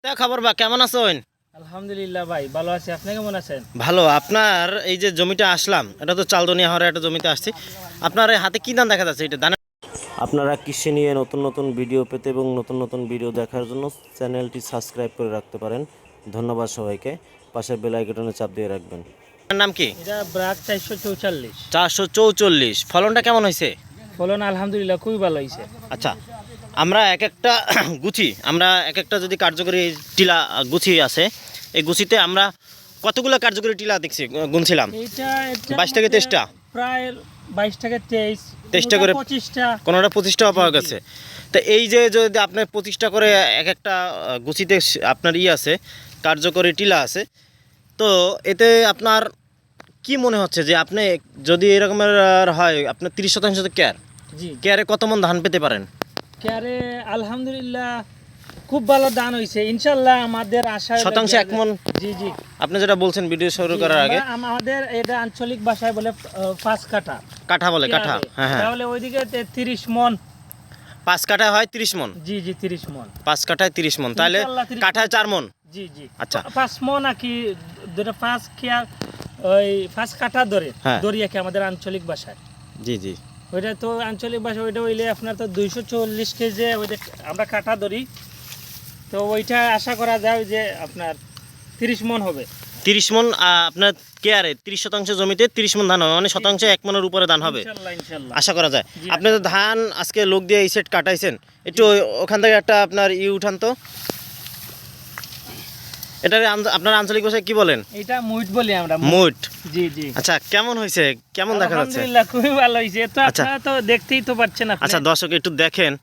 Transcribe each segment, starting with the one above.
তা খবর বা কেমন আছেন? আলহামদুলিল্লাহ ভাই ভালো আছি। আপনি কেমন আছেন? ভালো। আপনার এই যে জমিটা আসলাম, এটা তো চালদনিয়া হওয়ার একটা জমিতে আসছি। আপনার এই হাতে কি ধান দেখা যাচ্ছে? এটা ধান। আপনারা কৃষি নিয়ে নতুন নতুন ভিডিও পেতে এবং নতুন নতুন ভিডিও দেখার জন্য চ্যানেলটি সাবস্ক্রাইব করে রাখতে পারেন। ধন্যবাদ সবাইকে। পাশের বেল আইকনে চাপ দিয়ে রাখবেন। আপনার নাম কি? এটা ব্রাক 444। 444। ফলনটা কেমন হয়েছে? ফলন আলহামদুলিল্লাহ খুবই ভালো হয়েছে। আচ্ছা, আমরা এক একটা গুছি, আমরা এক একটা যদি কার্যকরী টিলা গুছি আছে, এই গুছিতে আমরা কতগুলো কার্যকরী টিলা দেখছি, গুনছিলাম। এটা 22 থেকে 23টা, প্রায় 22 থেকে 23টা করে, 25টা, কোনোটা 25টাও পাওয়া গেছে। তো এই যে যদি আপনার 25টা করে এক একটা গুছিতে আপনার আছে, কার্যকরী টিলা আছে, তো এতে আপনার কি মনে হচ্ছে যে আপনি যদি এরকমের হয়, আপনার 30% কেয়ার, জি কেয়ারে কত মন ধান পেতে পারেন? ক্যারে আলহামদুলিল্লাহ খুব ভালো দান হয়েছে ইনশাআল্লাহ। আমাদের আশা শতাংশে 1 মন। জি জি আপনি যেটা বলছেন ভিডিও শুরু করার আগে, আমাদের এটা আঞ্চলিক ভাষায় বলে 5 কাঠা। কাঠা বলে, কাঠা। হ্যাঁ হ্যাঁ, তাহলে ওইদিকে 30 মন। 5 কাঠায় হয় 30 মন। জি জি 30 মন। 5 কাঠায় 30 মন, তাহলে ইনশাআল্লাহ 30 কাঠায় 4 মন। জি জি আচ্ছা, 5 মন নাকি দুটো 5 কেয়ার, ওই 5 কাঠা ধরে হ্যাঁ। দরিয়াকে আমাদের আঞ্চলিক ভাষায়। জি জি। ওইটা তো আঞ্চলিক ভাষা, ওইটা হইলে আপনার তো 240 কেজি ওইটা আমরা কাঠা ধরি। তো ওইটা আশা করা যায় যে আপনার 30 মন হবে। 30 মন আপনার কেয়ারে 30% জমিতে 30 মন ধান হবে, মানে শতাংশে 1 মনের উপরে ধান হবে ইনশাআল্লাহ ইনশাআল্লাহ আশা করা যায়। জি, আপনি তো ধান আজকে লোক দিয়ে এই সেট কাটাইছেন, একটু ওখান থেকে একটা আপনার উঠান তো। এটা আপনার আঞ্চলিক ভাষায় কি বলেন? এটা মুইট বলি আমরা। মুট। জি জি আচ্ছা, কেমন হয়েছে, কেমন দেখা যাচ্ছে? আলহামদুলিল্লাহ খুবই ভালো হয়েছে। তো আচ্ছা। আপনারা তো দেখতেই তো পাচ্ছেন আপনি। আচ্ছা দর্শক একটু দেখেন,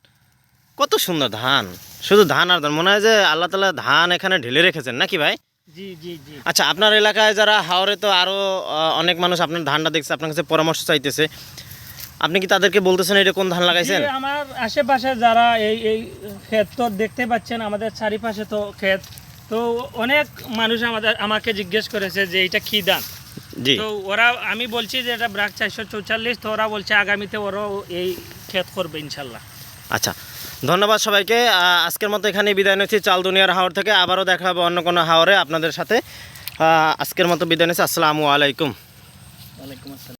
কত সুন্দর ধান, শুধু ধান আর ধান, মনে হয় যে আল্লাহ তাআলা ধান এখানে ঢেলে রেখেছেন নাকি ভাই? জি জি জি আচ্ছা, আপনার এলাকায় যারা হাওরে, তো আরও অনেক মানুষ আপনার ধানটা দেখছে, আপনার কাছে পরামর্শ চাইতেছে, আপনি কি তাদেরকে বলতেছেন এটা কোন ধান লাগাইছেন? জি, আমার আশেপাশে যারা এই এই ক্ষেত তো দেখতে পাচ্ছেন, আমাদের চারিপাশে তো ক্ষেত, তো অনেক মানুষ আমাকে জিজ্ঞেস করেছে যে এটা কি ধান। জি। তো ওরা, আমি বলছি যে এটা ব্রাক 444, তো ওরা বলছে আগামীতে ওরাও এই ক্ষেত করবে ইনশাল্লাহ। আচ্ছা, ধন্যবাদ সবাইকে। আজকের মতো এখানে বিদায় নিচ্ছি চালদুনিয়ার হাওর থেকে। আবারও দেখা হবে অন্য কোনো হাওরে আপনাদের সাথে। আজকের মতো বিদায় নিচ্ছি। আসসালামু আলাইকুম। ওয়ালাইকুম আসসালাম।